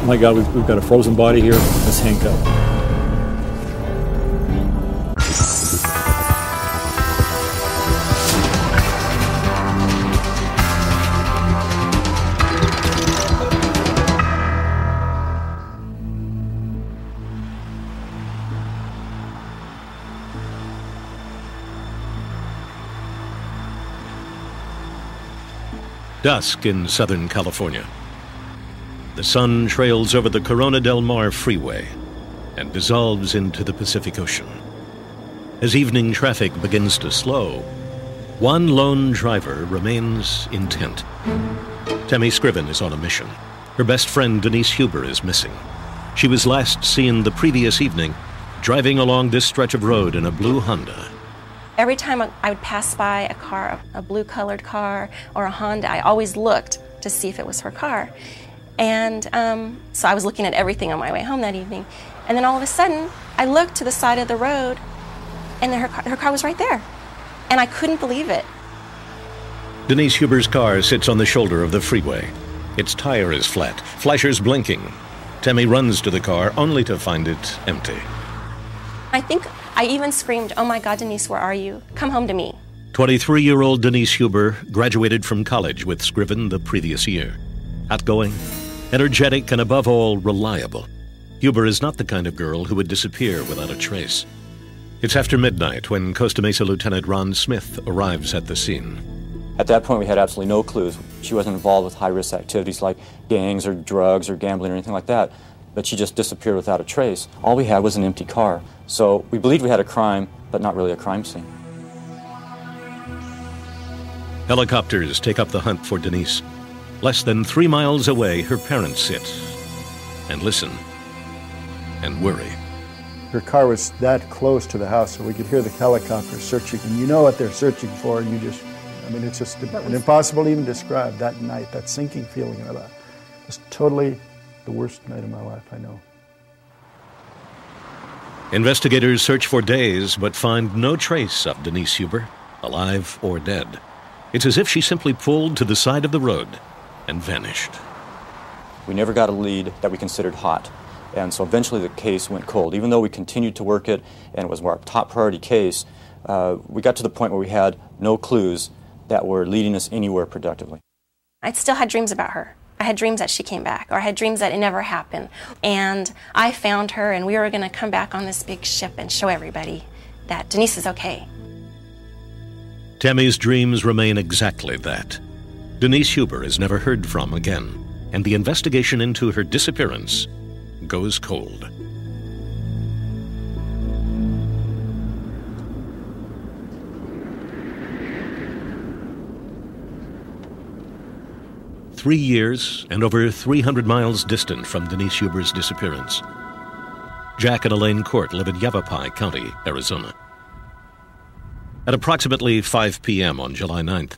my God, we've got a frozen body here. Let's handcuff. Dusk in Southern California. The sun trails over the Corona del Mar freeway and dissolves into the Pacific Ocean. As evening traffic begins to slow, one lone driver remains intent. Tammy Scriven is on a mission. Her best friend Denise Huber is missing. She was last seen the previous evening driving along this stretch of road in a blue Honda. Every time I would pass by a car, a blue-colored car or a Honda, I always looked to see if it was her car. And so I was looking at everything on my way home that evening. And then all of a sudden, I looked to the side of the road, and then her car was right there. And I couldn't believe it. Denise Huber's car sits on the shoulder of the freeway. Its tire is flat, flashers blinking. Tammy runs to the car only to find it empty. I think I even screamed, "Oh my God, Denise, where are you? Come home to me." 23-year-old Denise Huber graduated from college with Scriven the previous year. Outgoing, energetic, and above all, reliable. Huber is not the kind of girl who would disappear without a trace. It's after midnight when Costa Mesa Lieutenant Ron Smith arrives at the scene. At that point, we had absolutely no clues. She wasn't involved with high-risk activities like gangs or drugs or gambling or anything like that, but she just disappeared without a trace. All we had was an empty car. So we believed we had a crime, but not really a crime scene. Helicopters take up the hunt for Denise. Less than 3 miles away, her parents sit and listen and worry. Her car was that close to the house, so we could hear the helicopters searching, and you know what they're searching for, and it's just impossible to even describe that night, that sinking feeling of that. It was totally the worst night of my life, I know. Investigators search for days, but find no trace of Denise Huber, alive or dead. It's as if she simply pulled to the side of the road and vanished. We never got a lead that we considered hot, and so eventually the case went cold. Even though we continued to work it, and it was our top priority case, we got to the point where we had no clues that were leading us anywhere productively. I still had dreams about her. I had dreams that she came back, or I had dreams that it never happened. And I found her, and we were going to come back on this big ship and show everybody that Denise is okay. Tammy's dreams remain exactly that. Denise Huber is never heard from again, and the investigation into her disappearance goes cold. "3 years and over 300 miles distant from Denise Huber's disappearance. Jack and Elaine Court live in Yavapai County, Arizona. At approximately 5 p.m. on July 9th,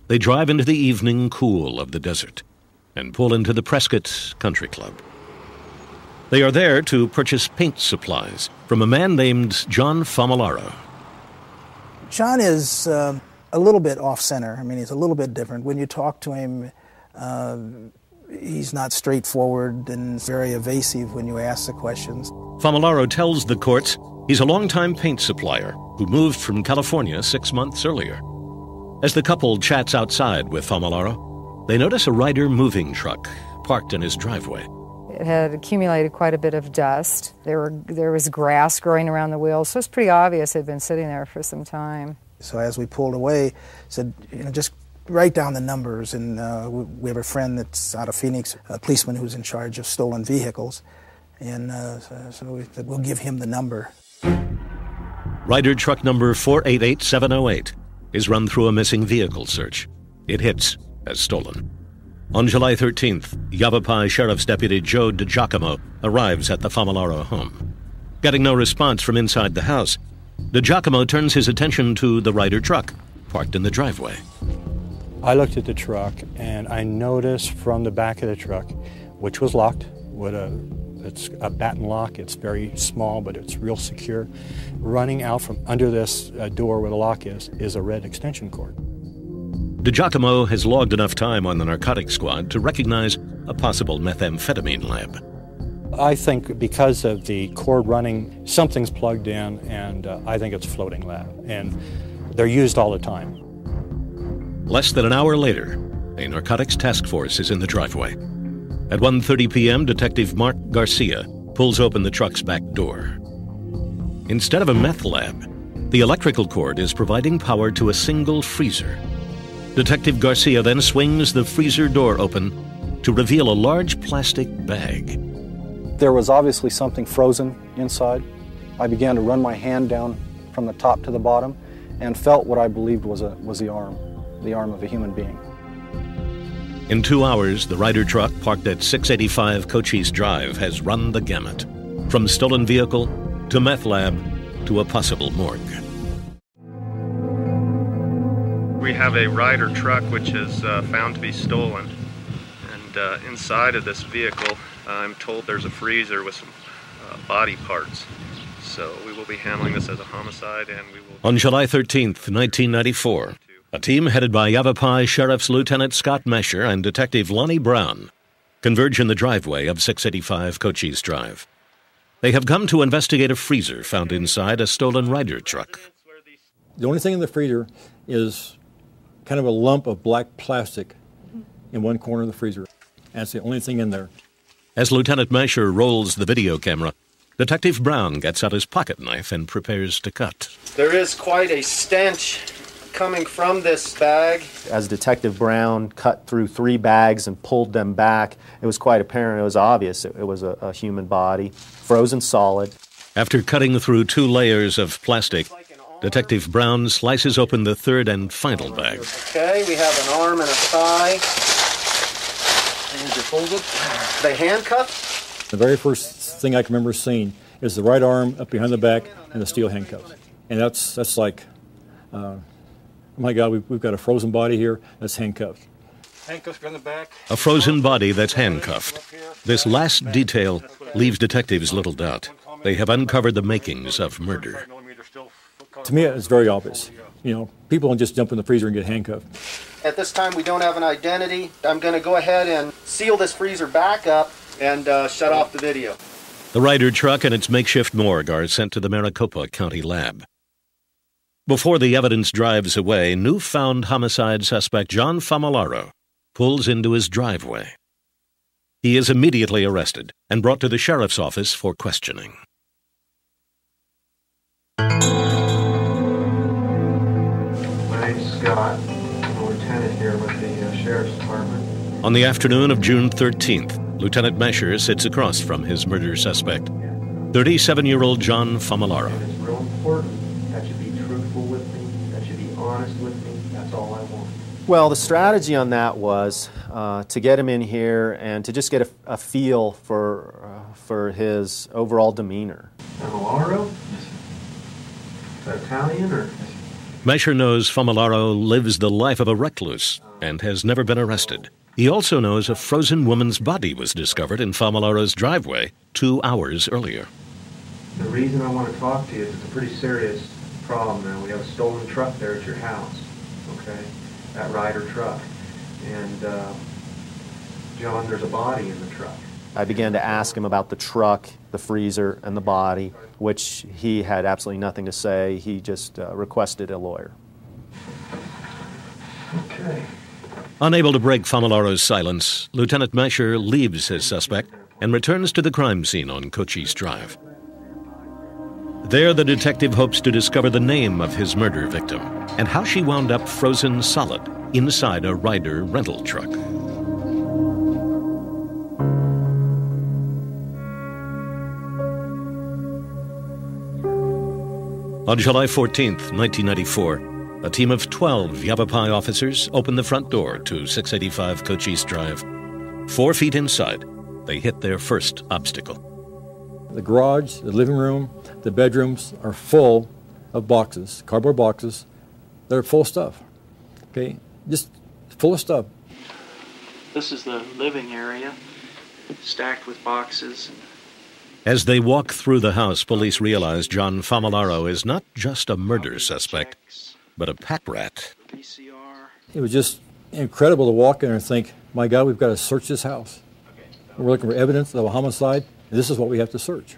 they drive into the evening cool of the desert and pull into the Prescott Country Club. They are there to purchase paint supplies from a man named John Famolaro. John is a little bit off-center. I mean, he's a little bit different. When you talk to him, he's not straightforward and very evasive when you ask the questions. Famolaro tells the courts he's a longtime paint supplier who moved from California 6 months earlier. As the couple chats outside with Famolaro, they notice a Ryder moving truck parked in his driveway. It had accumulated quite a bit of dust. There was grass growing around the wheels, so it's pretty obvious it had been sitting there for some time. So as we pulled away, said, just write down the numbers. And we have a friend that's out of Phoenix, a policeman who's in charge of stolen vehicles. And so we said, we'll give him the number. Ryder truck number 488708 is run through a missing vehicle search. It hits as stolen. On July 13th, Yavapai Sheriff's Deputy Joe DiGiacomo arrives at the Famolaro home. Getting no response from inside the house, DiGiacomo turns his attention to the Ryder truck parked in the driveway. I looked at the truck and I noticed from the back of the truck, which was locked, it's a batten lock, it's very small but it's real secure. Running out from under this door where the lock is a red extension cord. DiGiacomo has logged enough time on the narcotics squad to recognize a possible methamphetamine lab. I think because of the cord running, something's plugged in, and I think it's floating lab, and they're used all the time. Less than an hour later, a narcotics task force is in the driveway. At 1:30 p.m., Detective Mark Garcia pulls open the truck's back door. Instead of a meth lab, the electrical cord is providing power to a single freezer. Detective Garcia then swings the freezer door open to reveal a large plastic bag. There was obviously something frozen inside. I began to run my hand down from the top to the bottom and felt what I believed was the arm of a human being. In 2 hours, the Ryder truck parked at 685 Cochise Drive has run the gamut, from stolen vehicle to meth lab to a possible morgue. We have a Ryder truck which is found to be stolen, and inside of this vehicle I'm told there's a freezer with some body parts. So we will be handling this as a homicide, and we will... On July 13th, 1994, a team headed by Yavapai Sheriff's Lieutenant Scott Mesher and Detective Lonnie Brown converge in the driveway of 685 Cochise Drive. They have come to investigate a freezer found inside a stolen Ryder truck. The only thing in the freezer is kind of a lump of black plastic in one corner of the freezer. That's the only thing in there. As Lieutenant Mesher rolls the video camera, Detective Brown gets out his pocket knife and prepares to cut. There is quite a stench coming from this bag. As Detective Brown cut through 3 bags and pulled them back, it was quite apparent, it was obvious it was a human body, frozen solid. After cutting through 2 layers of plastic, Detective Brown slices open the third and final bag. Okay, we have an arm and a thigh. Hands are folded. The handcuffs. The very first thing I can remember seeing is the right arm up behind the back and the steel handcuffs. And that's like, oh my God, we've got a frozen body here that's handcuffed. Handcuffs on the back. A frozen body that's handcuffed. This last detail leaves detectives little doubt. They have uncovered the makings of murder. To me, it's very obvious. You know, people don't just jump in the freezer and get handcuffed. At this time, we don't have an identity. I'm going to go ahead and seal this freezer back up and shut off the video. The Ryder truck and its makeshift morgue are sent to the Maricopa County lab. Before the evidence drives away, newfound homicide suspect John Famolaro pulls into his driveway. He is immediately arrested and brought to the sheriff's office for questioning. My name's Scott. I'm a lieutenant here with the Sheriff's Department. On the afternoon of June 13th, Lieutenant Mesher sits across from his murder suspect, 37-year-old John Famolaro. It's real important that you be truthful with me, that you be honest with me. That's all I want. Well, the strategy on that was to get him in here and to just get a feel for his overall demeanor. Famolaro? Is that Italian or? Mesher knows Famolaro lives the life of a recluse and has never been arrested. He also knows a frozen woman's body was discovered in Famolaro's driveway 2 hours earlier. The reason I want to talk to you is it's a pretty serious problem now. We have a stolen truck there at your house, okay? That Ryder truck. And, John, there's a body in the truck. I began to ask him about the truck, the freezer, and the body, which he had absolutely nothing to say. He just requested a lawyer. Okay. Unable to break Famolaro's silence, Lieutenant Mesher leaves his suspect and returns to the crime scene on Cochise Drive. There, the detective hopes to discover the name of his murder victim and how she wound up frozen solid inside a Ryder rental truck. On July 14th, 1994, a team of 12 Yavapai officers opened the front door to 685 Cochise Drive. 4 feet inside, they hit their first obstacle. The garage, the living room, the bedrooms are full of boxes, cardboard boxes. They're full of stuff, okay? Just full of stuff. This is the living area, stacked with boxes. As they walk through the house, police realize John Famolaro is not just a murder suspect, but a pack rat. It was just incredible to walk in and think, my God, we've got to search this house. We're looking for evidence of a homicide. This is what we have to search.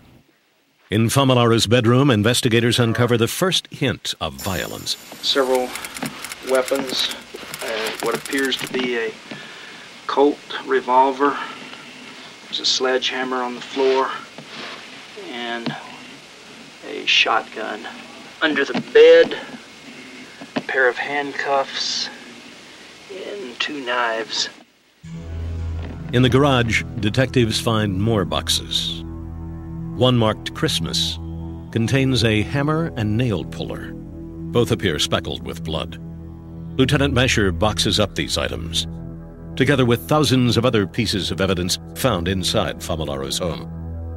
In Familaro's bedroom, investigators uncover the first hint of violence. Several weapons, what appears to be a Colt revolver. There's a sledgehammer on the floor and a shotgun. Under the bed, a pair of handcuffs and 2 knives. In the garage, detectives find more boxes. One marked Christmas contains a hammer and nail puller. Both appear speckled with blood. Lieutenant Masher boxes up these items, together with thousands of other pieces of evidence found inside Familaro's home,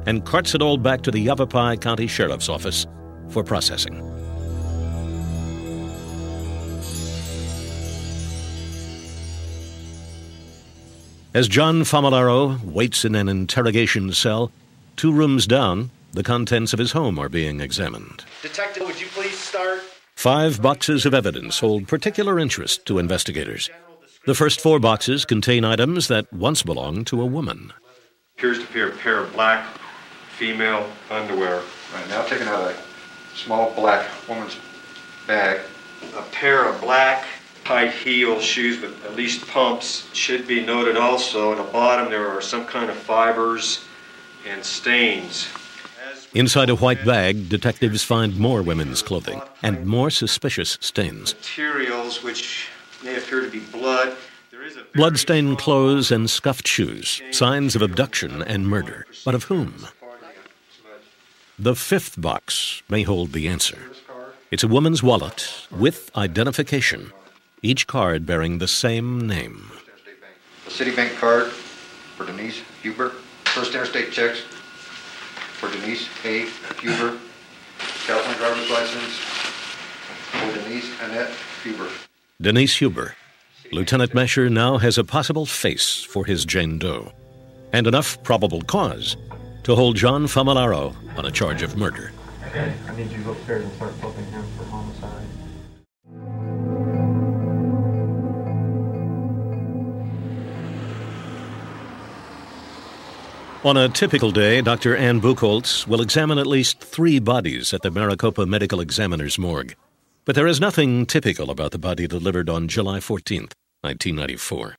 and carts it all back to the Yavapai County Sheriff's Office for processing. As John Familaro waits in an interrogation cell, 2 rooms down, the contents of his home are being examined. Detective, would you please start? 5 boxes of evidence hold particular interest to investigators. The first 4 boxes contain items that once belonged to a woman. Appears to be a pair of black female underwear. Right, now taking out a small black woman's bag. A pair of black high heel shoes with at least pumps. Should be noted also at the bottom there are some kind of fibers and stains. Inside a white bag, detectives find more women's clothing and more suspicious stains. Materials which may appear to be blood. Blood-stained clothes and scuffed shoes, signs of abduction and murder. But of whom? The 5th box may hold the answer. It's a woman's wallet with identification, each card bearing the same name. A Citibank card for Denise Huber. First Interstate checks for Denise A. Huber. California driver's license for Denise Annette Huber. Denise Huber. Lieutenant Masher now has a possible face for his Jane Doe, and enough probable cause to hold John Familaro on a charge of murder. Okay, I need you to go upstairs and start flipping him for homicide. On a typical day, Dr. Ann Buchholz will examine at least 3 bodies at the Maricopa Medical Examiner's morgue. But there is nothing typical about the body delivered on July 14th, 1994.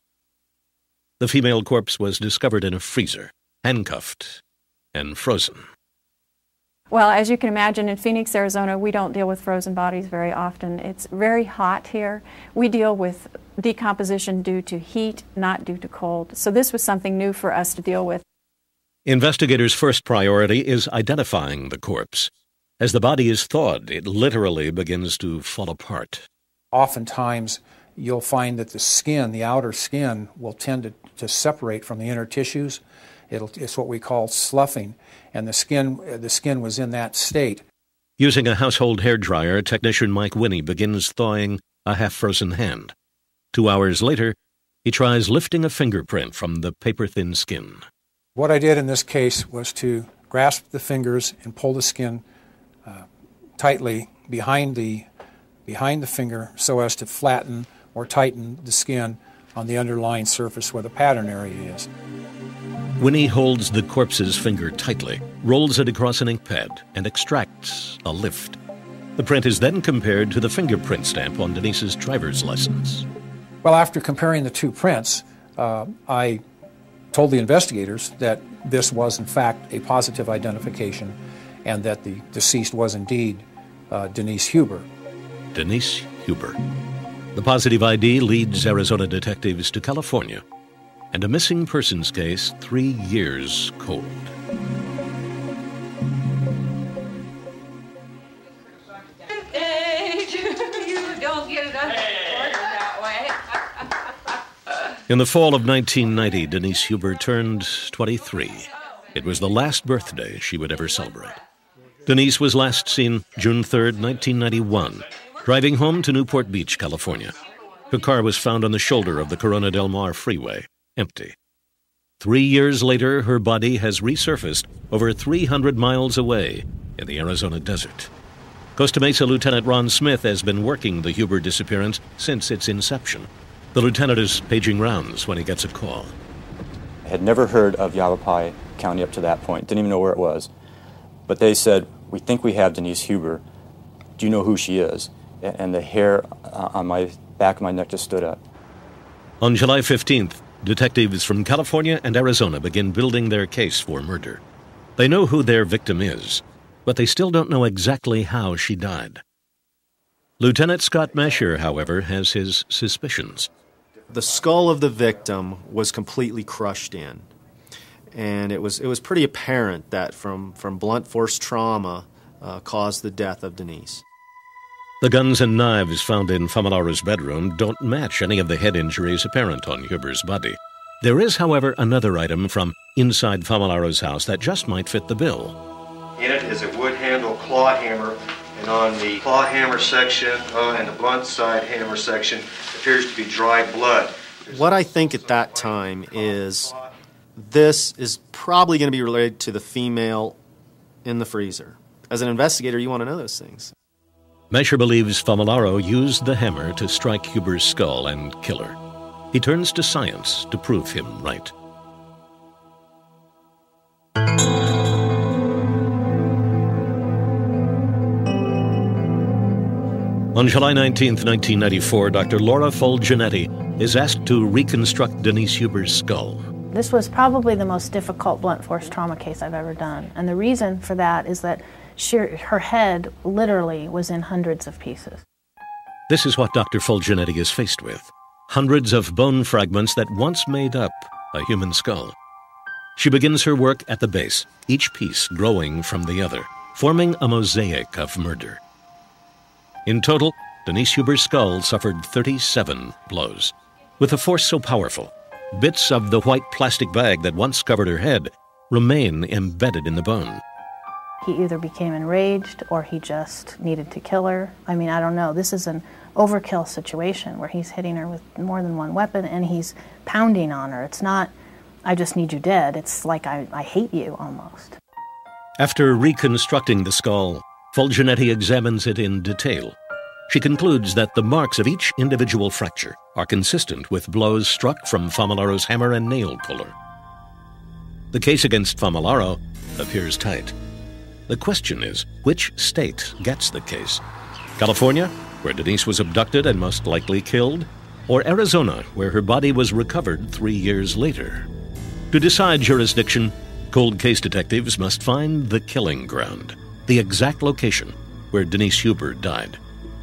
The female corpse was discovered in a freezer, handcuffed and frozen. Well, as you can imagine, in Phoenix, Arizona, we don't deal with frozen bodies very often. It's very hot here. We deal with decomposition due to heat, not due to cold. So this was something new for us to deal with. Investigators' first priority is identifying the corpse. As the body is thawed, it literally begins to fall apart. Oftentimes, you'll find that the skin, the outer skin, will tend to separate from the inner tissues. It's what we call sloughing, and the skin was in that state. Using a household hairdryer, technician Mike Winnie begins thawing a half-frozen hand. 2 hours later, he tries lifting a fingerprint from the paper-thin skin. What I did in this case was to grasp the fingers and pull the skin tightly behind the finger so as to flatten or tighten the skin on the underlying surface where the pattern area is. Winnie holds the corpse's finger tightly, rolls it across an ink pad, and extracts a lift. The print is then compared to the fingerprint stamp on Denise's driver's license. Well, after comparing the 2 prints, I told the investigators that this was, in fact, a positive identification and that the deceased was indeed Denise Huber. Denise Huber. The positive ID leads Arizona detectives to California and a missing persons case 3 years cold. You don't get it under that way. In the fall of 1990, Denise Huber turned 23. It was the last birthday she would ever celebrate. Denise was last seen June 3rd, 1991, driving home to Newport Beach, California. Her car was found on the shoulder of the Corona del Mar freeway, empty. 3 years later, her body has resurfaced over 300 miles away in the Arizona desert. Costa Mesa Lieutenant Ron Smith has been working the Huber disappearance since its inception. The lieutenant is paging rounds when he gets a call. I had never heard of Yavapai County up to that point. Didn't even know where it was. But they said, we think we have Denise Huber. Do you know who she is? And the hair on my back of my neck just stood up. On July 15th, detectives from California and Arizona begin building their case for murder. They know who their victim is, but they still don't know exactly how she died. Lieutenant Scott Mesher, however, has his suspicions. The skull of the victim was completely crushed in, and it was pretty apparent that from blunt force trauma caused the death of Denise. The guns and knives found in Familaro's bedroom don't match any of the head injuries apparent on Huber's body. There is, however, another item from inside Familaro's house that just might fit the bill. In it is a wood handle claw hammer, and on the claw hammer section and the blunt side hammer section appears to be dry blood. What I think at that time is this is probably going to be related to the female in the freezer. As an investigator, you want to know those things. Mesher believes Familaro used the hammer to strike Huber's skull and kill her. He turns to science to prove him right. On July 19, 1994, Dr. Laura Fulgenetti is asked to reconstruct Denise Huber's skull. This was probably the most difficult blunt force trauma case I've ever done. And the reason for that is that her head literally was in hundreds of pieces. This is what Dr. Fulgenetti is faced with. Hundreds of bone fragments that once made up a human skull. She begins her work at the base, each piece growing from the other, forming a mosaic of murder. In total, Denise Huber's skull suffered 37 blows. With a force so powerful, bits of the white plastic bag that once covered her head remain embedded in the bone. He either became enraged or he just needed to kill her. I mean, I don't know. This is an overkill situation where he's hitting her with more than one weapon and he's pounding on her. It's not, I just need you dead. It's like, I hate you almost. After reconstructing the skull, Fulgenetti examines it in detail. She concludes that the marks of each individual fracture are consistent with blows struck from Familaro's hammer and nail puller. The case against Familaro appears tight. The question is, which state gets the case? California, where Denise was abducted and most likely killed, or Arizona, where her body was recovered 3 years later? To decide jurisdiction, cold case detectives must find the killing ground, the exact location where Denise Huber died.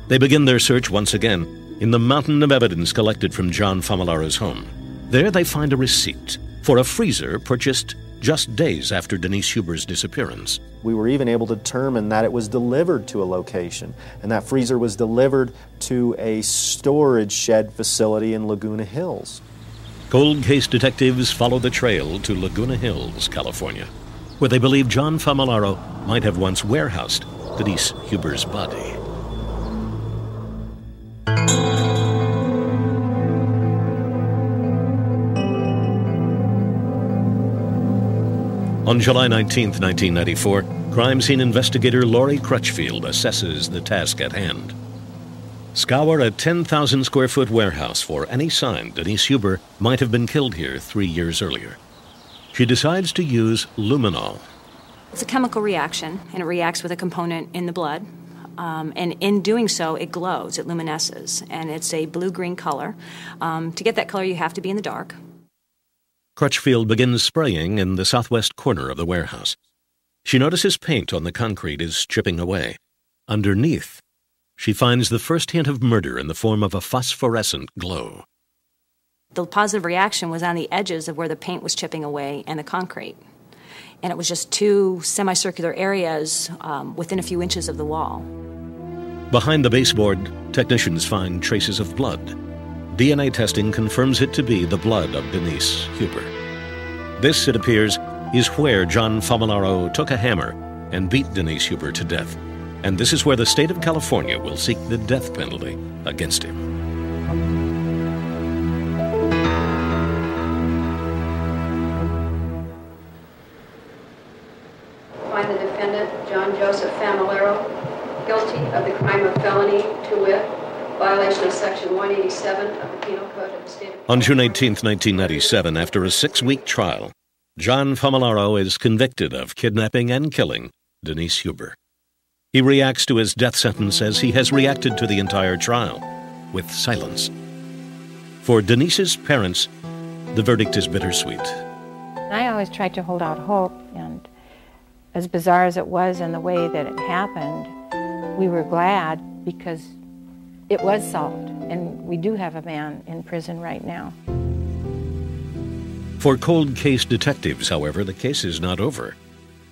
They begin their search once again in the mountain of evidence collected from John Familaro's home. There they find a receipt for a freezer purchased just days after Denise Huber's disappearance. We were even able to determine that it was delivered to a location, and that freezer was delivered to a storage shed facility in Laguna Hills. Cold case detectives follow the trail to Laguna Hills, California, where they believe John Familaro might have once warehoused Denise Huber's body. On July 19, 1994, crime scene investigator Laurie Crutchfield assesses the task at hand. Scour a 10,000 square foot warehouse for any sign Denise Huber might have been killed here 3 years earlier. She decides to use luminol. It's a chemical reaction, and it reacts with a component in the blood. And in doing so, it glows, it luminesces, and it's a blue-green color. To get that color, you have to be in the dark. Crutchfield begins spraying in the southwest corner of the warehouse. She notices paint on the concrete is chipping away. Underneath, she finds the first hint of murder in the form of a phosphorescent glow. The positive reaction was on the edges of where the paint was chipping away and the concrete. And it was just two semicircular areas within a few inches of the wall. Behind the baseboard, technicians find traces of blood. DNA testing confirms it to be the blood of Denise Huber. This, it appears, is where John Familaro took a hammer and beat Denise Huber to death. And this is where the state of California will seek the death penalty against him. Find the defendant, John Joseph Familaro, guilty of the crime of felony, to wit, violation of Section 187 of the Penal Code of the State of California. On June 18, 1997, after a 6-week trial, John Famularo is convicted of kidnapping and killing Denise Huber. He reacts to his death sentence as he has reacted to the entire trial, with silence. For Denise's parents, the verdict is bittersweet. I always tried to hold out hope, and as bizarre as it was and the way that it happened, we were glad because it was solved, and we do have a man in prison right now. For cold case detectives, however, the case is not over.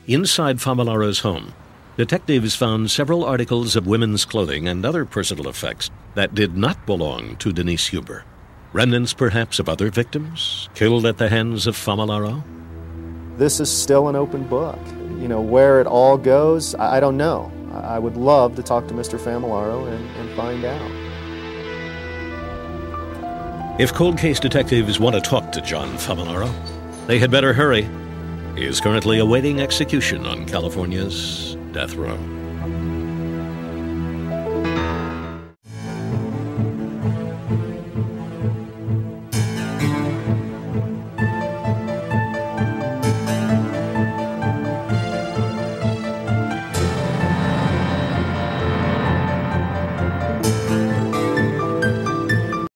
Inside Famularo's home, detectives found several articles of women's clothing and other personal effects that did not belong to Denise Huber. Remnants, perhaps, of other victims killed at the hands of Famularo? This is still an open book. You know, where it all goes, I don't know. I would love to talk to Mr. Famularo and find out. If cold case detectives want to talk to John Famularo, they had better hurry. He is currently awaiting execution on California's death row.